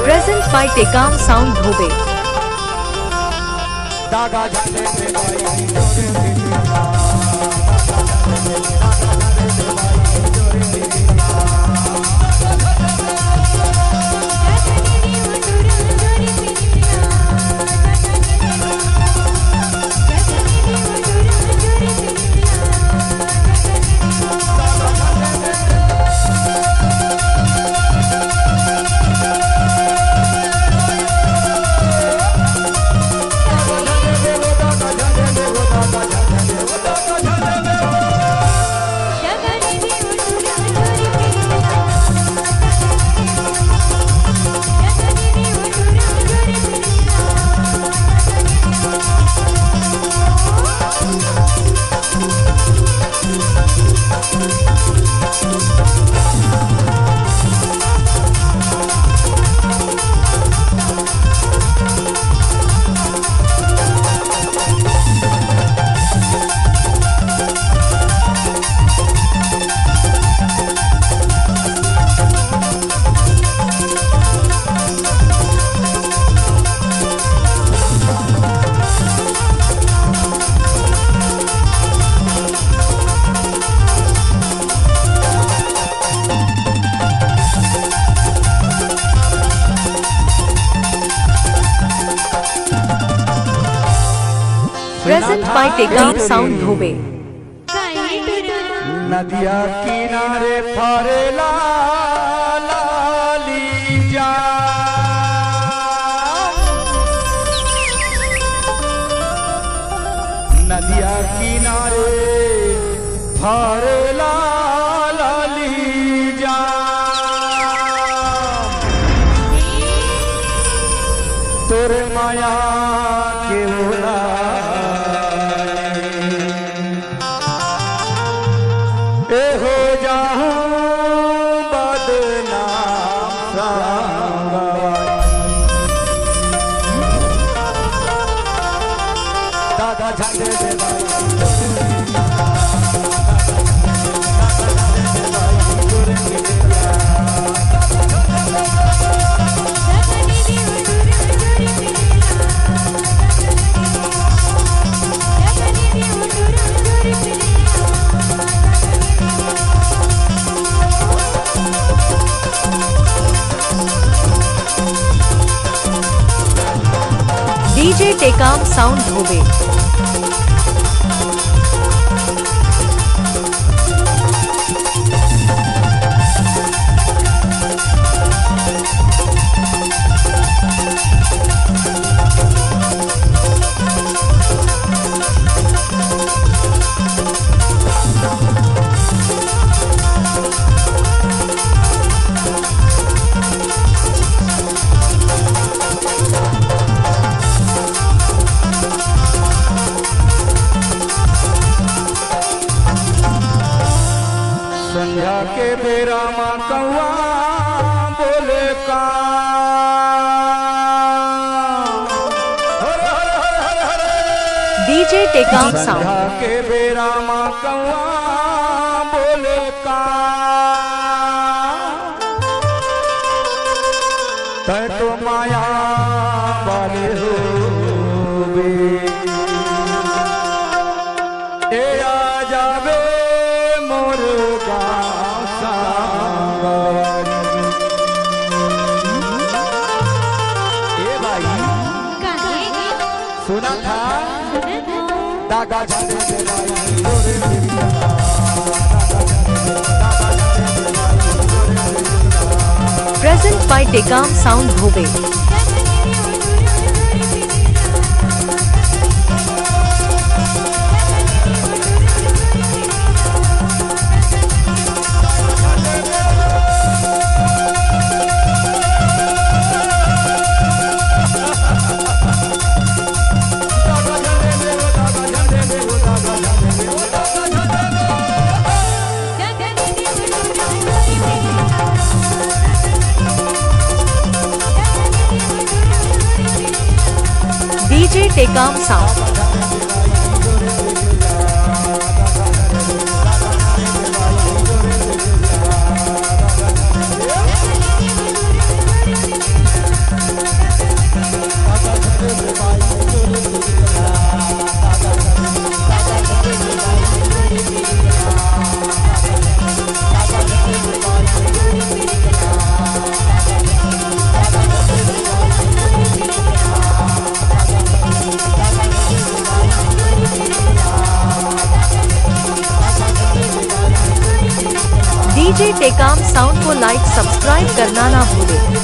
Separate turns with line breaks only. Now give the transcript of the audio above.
Present by Tekam Sound Dhobe. Present by Tekam Sound Dhobe.
नदिया किनारे फरेला लाली जा नदिया किनारे फरेला लाली जा तोरे माया के बोला हो जाऊं बदनाम दादा झंडे दे
DJ Tekam Sound Dhobe.
संध्या के बेरा माँ कौआ बोले का
DJ Tekam
संध्या
Sound.
के बेरा माँ कौआ बोले का तै तो माया वाले हो ए आ जावे मोर गाँव सावरी ए भाई सुना था दागा झंडे दे
Present by Tekam Sound Dhobe. DJ Tekam Sound. Tekam sound को लाइक सब्सक्राइब करना ना भूलें।